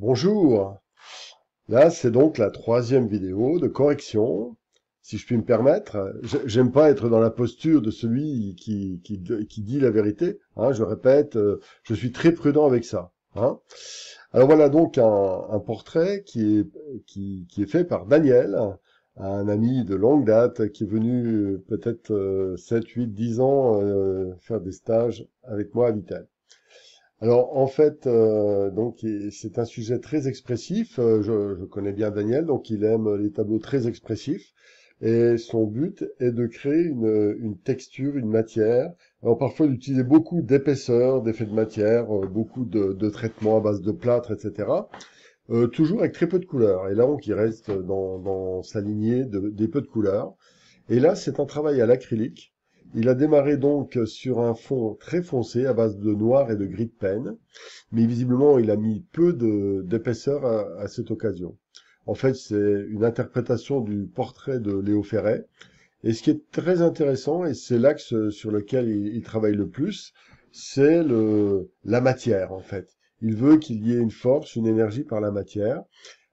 Bonjour, là c'est donc la troisième vidéo de correction, si je puis me permettre. J'aime pas être dans la posture de celui qui dit la vérité, hein, je répète, je suis très prudent avec ça. Hein. Alors voilà donc un portrait qui est fait par Daniel, un ami de longue date qui est venu peut-être 7, 8, 10 ans faire des stages avec moi à Vitel. Alors en fait, c'est un sujet très expressif. Je connais bien Daniel, donc il aime les tableaux très expressifs. Et son but est de créer une texture, une matière. Alors parfois d'utiliser beaucoup d'épaisseur, d'effets de matière, beaucoup de traitements à base de plâtre, etc. Toujours avec très peu de couleurs. Et là, donc il reste dans sa lignée des peu de couleurs. Et là, c'est un travail à l'acrylique. Il a démarré donc sur un fond très foncé à base de noir et de gris de pen, mais visiblement il a mis peu d'épaisseur à cette occasion. En fait, c'est une interprétation du portrait de Léo Ferré. Et ce qui est très intéressant, et c'est l'axe sur lequel il travaille le plus, c'est la matière en fait. Il veut qu'il y ait une force, une énergie par la matière.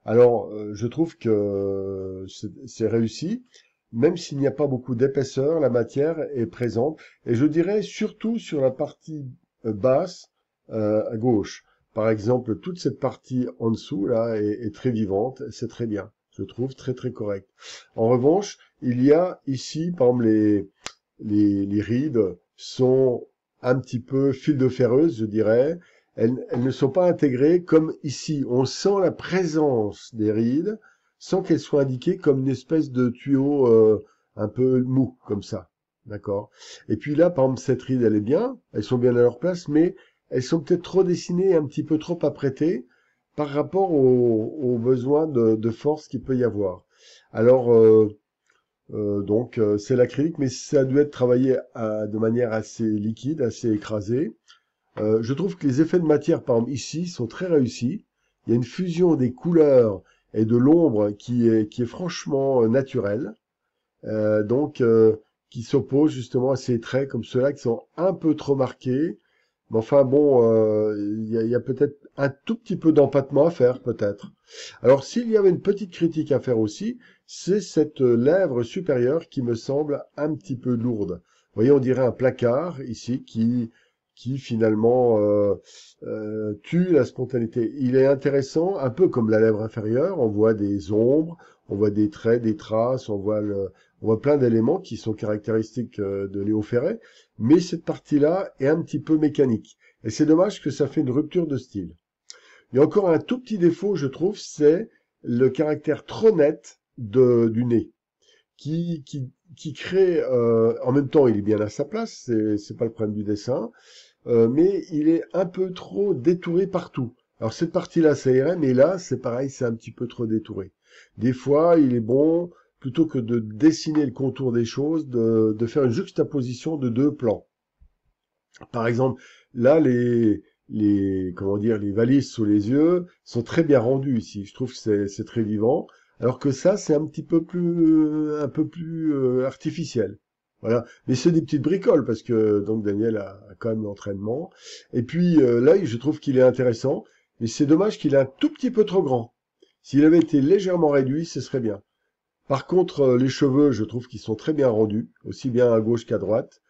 Alors, je trouve que c'est réussi. Même s'il n'y a pas beaucoup d'épaisseur, la matière est présente. Et je dirais surtout sur la partie basse, à gauche. Par exemple, toute cette partie en dessous, là, est très vivante. C'est très bien. Je trouve très, très correct. En revanche, il y a ici, par exemple, les rides sont un petit peu fil de ferreuse, je dirais. Elles ne sont pas intégrées comme ici. On sent la présence des rides sans qu'elles soient indiquées comme une espèce de tuyau un peu mou, comme ça. D'accord. Et puis là, par exemple, cette ride, elle est bien. Elles sont bien à leur place, mais elles sont peut-être trop dessinées, un petit peu trop apprêtées par rapport aux besoins de force qu'il peut y avoir. Alors, c'est l'acrylique, mais ça doit être travaillé de manière assez liquide, assez écrasée. Je trouve que les effets de matière, par exemple ici, sont très réussis. Il y a une fusion des couleurs et de l'ombre qui est franchement naturelle, qui s'oppose justement à ces traits comme ceux-là qui sont un peu trop marqués. Mais enfin bon, il y a peut-être un tout petit peu d'empattement à faire, peut-être. Alors s'il y avait une petite critique à faire aussi, c'est cette lèvre supérieure qui me semble un petit peu lourde. Vous voyez, on dirait un placard ici qui finalement tue la spontanéité. Il est intéressant, un peu comme la lèvre inférieure, on voit des ombres, on voit des traits, des traces, on voit plein d'éléments qui sont caractéristiques de Léo Ferré, mais cette partie-là est un petit peu mécanique. Et c'est dommage que ça fait une rupture de style. Il y a encore un tout petit défaut, je trouve, c'est le caractère trop net du nez, qui crée, en même temps, il est bien à sa place, c'est pas le problème du dessin, mais il est un peu trop détouré partout. Alors cette partie-là, ça irait, mais là, c'est pareil, c'est un petit peu trop détouré. Des fois, il est bon, plutôt que de dessiner le contour des choses, de faire une juxtaposition de deux plans. Par exemple, là, comment dire, les valises sous les yeux sont très bien rendues ici. Je trouve que c'est très vivant. Alors que ça, c'est un peu plus artificiel. Voilà. Mais c'est des petites bricoles parce que donc Daniel a quand même l'entraînement. Et puis là, je trouve qu'il est intéressant. Mais c'est dommage qu'il est un tout petit peu trop grand. S'il avait été légèrement réduit, ce serait bien. Par contre, les cheveux, je trouve qu'ils sont très bien rendus, aussi bien à gauche qu'à droite.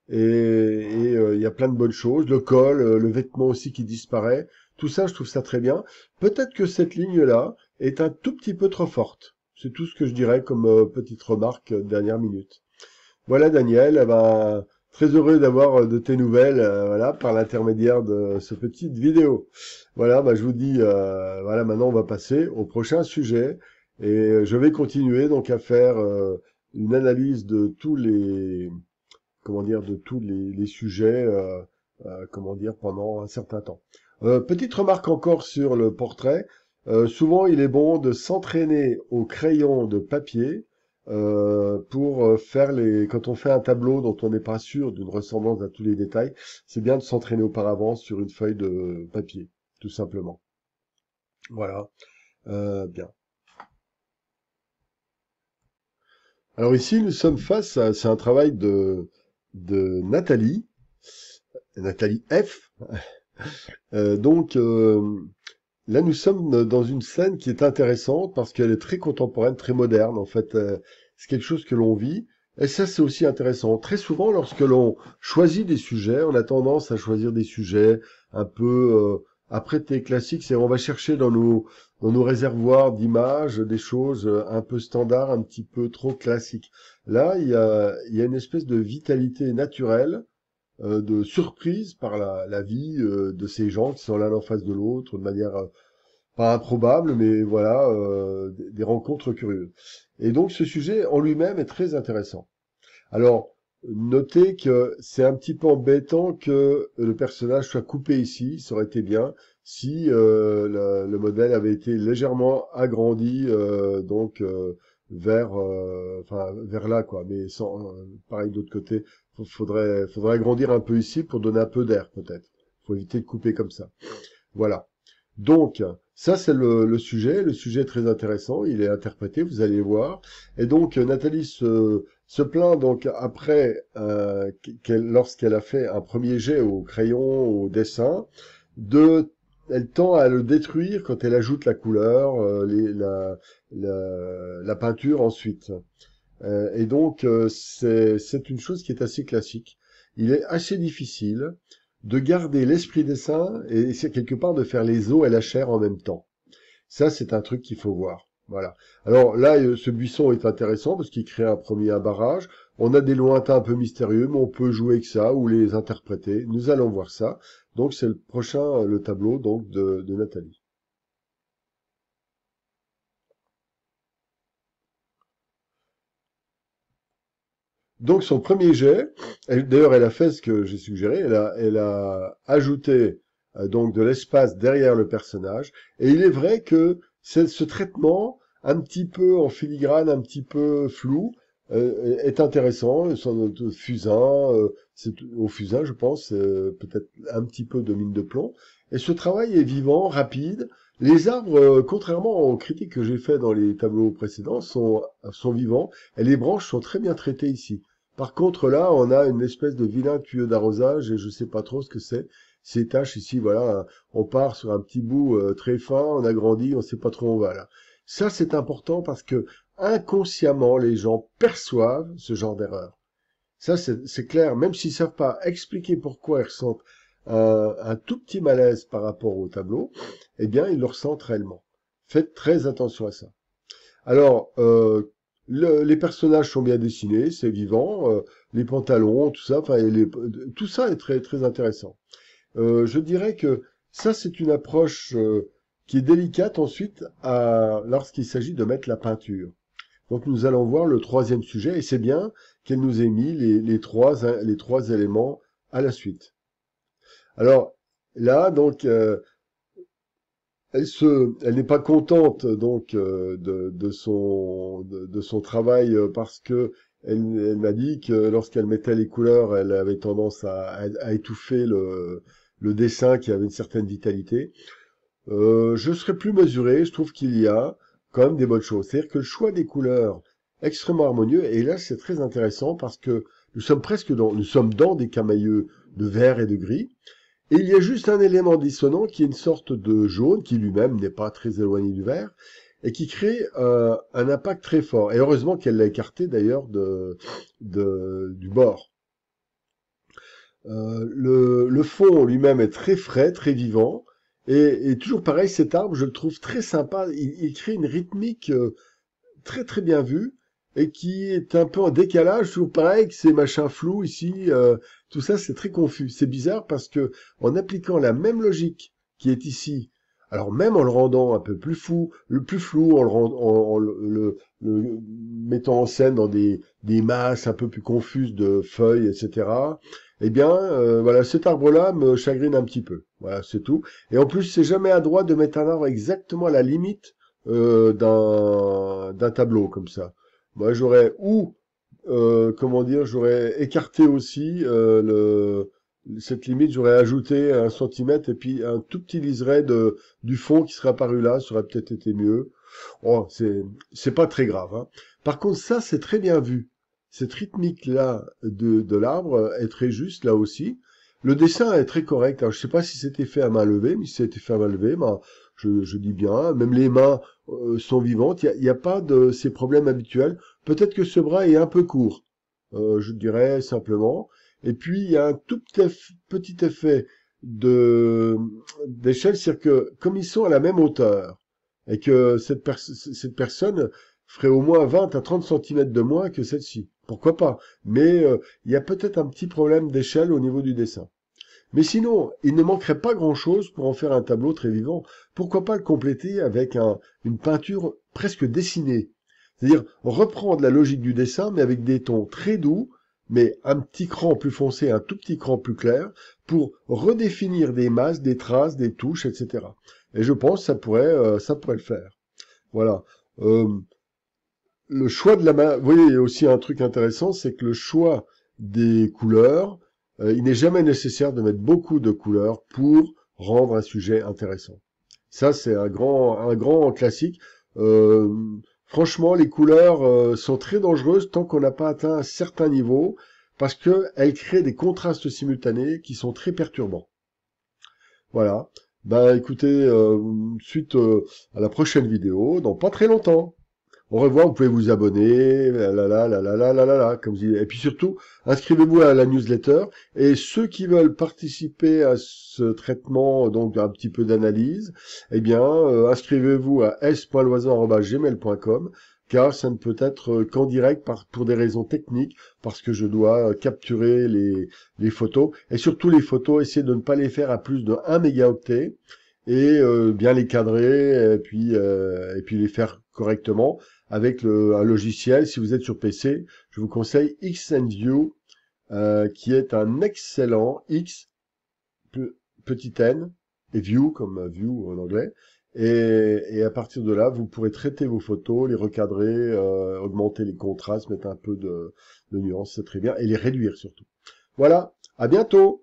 Il y a plein de bonnes choses. Le col, le vêtement aussi qui disparaît. Tout ça, je trouve ça très bien. Peut-être que cette ligne-là est un tout petit peu trop forte. C'est tout ce que je dirais comme petite remarque dernière minute. Voilà Daniel, eh ben, très heureux d'avoir de tes nouvelles voilà, par l'intermédiaire de ce petite vidéo. Voilà, bah, je vous dis, voilà, maintenant on va passer au prochain sujet et je vais continuer donc à faire une analyse de tous les comment dire, de tous les sujets, comment dire, pendant un certain temps. Petite remarque encore sur le portrait. Souvent, il est bon de s'entraîner au crayon de papier pour faire quand on fait un tableau dont on n'est pas sûr d'une ressemblance à tous les détails, c'est bien de s'entraîner auparavant sur une feuille de papier, tout simplement. Voilà, bien. Alors ici, nous sommes face à, c'est un travail de Nathalie F. Donc, là, nous sommes dans une scène qui est intéressante parce qu'elle est très contemporaine, très moderne. En fait, c'est quelque chose que l'on vit. Et ça, c'est aussi intéressant. Très souvent, lorsque l'on choisit des sujets, on a tendance à choisir des sujets un peu à prêter classiques. C'est on va chercher dans nos réservoirs d'images des choses un peu standards, un petit peu trop classiques. Là, il y a une espèce de vitalité naturelle de surprise par la vie de ces gens qui sont l'un en face de l'autre de manière pas improbable, mais voilà, des rencontres curieuses. Et donc ce sujet en lui-même est très intéressant. Alors, notez que c'est un petit peu embêtant que le personnage soit coupé ici. Ça aurait été bien si le modèle avait été légèrement agrandi, enfin vers là quoi. Mais sans, pareil d'autre côté, faudrait agrandir un peu ici pour donner un peu d'air peut-être. Faut éviter de couper comme ça. Voilà. Donc, ça c'est le sujet. Le sujet est très intéressant. Il est interprété, vous allez voir. Et donc, Nathalie se plaint donc après, lorsqu'elle a fait un premier jet au crayon, au dessin, elle tend à le détruire quand elle ajoute la couleur, la peinture ensuite. Et donc, c'est une chose qui est assez classique. Il est assez difficile de garder l'esprit dessin et c'est quelque part de faire les os et la chair en même temps. Ça, c'est un truc qu'il faut voir. Voilà. Alors là, ce buisson est intéressant parce qu'il crée un premier barrage. On a des lointains un peu mystérieux, mais on peut jouer avec ça ou les interpréter. Nous allons voir ça. Donc c'est le prochain, le tableau donc de Nathalie. Donc son premier jet, d'ailleurs elle a fait ce que j'ai suggéré, elle a ajouté donc de l'espace derrière le personnage, et il est vrai que ce traitement un petit peu en filigrane, un petit peu flou, est intéressant. Son fusain, c'est au fusain je pense, peut-être un petit peu de mine de plomb, et ce travail est vivant, rapide. Les arbres, contrairement aux critiques que j'ai fait dans les tableaux précédents, sont vivants, et les branches sont très bien traitées ici. Par contre, là, on a une espèce de vilain tuyau d'arrosage et je sais pas trop ce que c'est. Ces taches ici, voilà, on part sur un petit bout très fin, on agrandit, on sait pas trop où on va là. Ça, c'est important parce que inconsciemment, les gens perçoivent ce genre d'erreur. Ça, c'est clair, même s'ils savent pas expliquer pourquoi ils ressentent un tout petit malaise par rapport au tableau, eh bien, ils le ressentent réellement. Faites très attention à ça. Alors, les personnages sont bien dessinés, c'est vivant, les pantalons, tout ça, enfin, tout ça est très très intéressant. Je dirais que ça, c'est une approche qui est délicate ensuite lorsqu'il s'agit de mettre la peinture. Donc, nous allons voir le troisième sujet, et c'est bien qu'elle nous ait mis les trois éléments à la suite. Alors, là, donc, elle n'est pas contente donc de son travail parce que elle m'a dit que lorsqu'elle mettait les couleurs, elle avait tendance à étouffer le dessin qui avait une certaine vitalité. Je serais plus mesuré, je trouve qu'il y a quand même des bonnes choses. C'est-à-dire que le choix des couleurs extrêmement harmonieux, et là c'est très intéressant parce que nous sommes dans des camailleux de vert et de gris. Et il y a juste un élément dissonant qui est une sorte de jaune qui lui-même n'est pas très éloigné du vert et qui crée un impact très fort. Et heureusement qu'elle l'a écarté d'ailleurs du bord. Le fond lui-même est très frais, très vivant. Et toujours pareil, cet arbre, je le trouve très sympa. Il crée une rythmique très très bien vue et qui est un peu en décalage, toujours pareil que ces machins flous ici, tout ça c'est très confus. C'est bizarre parce que en appliquant la même logique qui est ici, alors même en le rendant un peu plus fou, le plus flou, en le mettant en scène dans des masses un peu plus confuses de feuilles, etc. Eh bien, voilà, cet arbre-là me chagrine un petit peu. Voilà, c'est tout. Et en plus, c'est jamais adroit de mettre un arbre exactement à la limite d'un tableau comme ça. Moi, j'aurais comment dire, j'aurais écarté aussi cette limite, j'aurais ajouté 1 centimètre et puis un tout petit liseré du fond qui serait apparu là, ça aurait peut-être été mieux. Oh, c'est pas très grave, hein. Par contre, ça, c'est très bien vu. Cette rythmique-là de l'arbre est très juste là aussi. Le dessin est très correct. Alors, je sais pas si c'était fait à main levée, mais si c'était fait à main levée, ben, je dis bien, même les mains sont vivantes, il y a pas de ces problèmes habituels. Peut-être que ce bras est un peu court, je dirais simplement. Et puis, il y a un tout petit effet d'échelle, c'est-à-dire que comme ils sont à la même hauteur, et que cette personne ferait au moins 20 à 30 centimètres de moins que celle-ci. Pourquoi pas? Mais il y a peut-être un petit problème d'échelle au niveau du dessin. Mais sinon, il ne manquerait pas grand-chose pour en faire un tableau très vivant. Pourquoi pas le compléter avec une peinture presque dessinée? C'est-à-dire reprendre la logique du dessin, mais avec des tons très doux, mais un petit cran plus foncé, un tout petit cran plus clair, pour redéfinir des masses, des traces, des touches, etc. Et je pense que ça pourrait le faire. Voilà. Euh, le choix de la main, vous voyez, il y a aussi un truc intéressant, c'est que le choix des couleurs, il n'est jamais nécessaire de mettre beaucoup de couleurs pour rendre un sujet intéressant. Ça, c'est un grand classique. Euh, Franchement, les couleurs sont très dangereuses tant qu'on n'a pas atteint un certain niveau, parce que elles créent des contrastes simultanés qui sont très perturbants. Voilà. Bah, écoutez, suite à la prochaine vidéo, dans pas très longtemps. Au revoir, vous pouvez vous abonner, comme je dis. Et puis surtout, inscrivez-vous à la newsletter. Et ceux qui veulent participer à ce traitement, donc un petit peu d'analyse, eh bien, inscrivez-vous à s.loisan@gmail.com, car ça ne peut être qu'en direct pour des raisons techniques, parce que je dois capturer les photos. Et surtout les photos, essayez de ne pas les faire à plus de 1 mégaoctet, et bien les cadrer, et puis les faire correctement avec un logiciel. Si vous êtes sur PC, je vous conseille XNView, qui est un excellent petit n, et view comme view en anglais. Et à partir de là, vous pourrez traiter vos photos, les recadrer, augmenter les contrastes, mettre un peu de nuance, c'est très bien, et les réduire surtout. Voilà, à bientôt!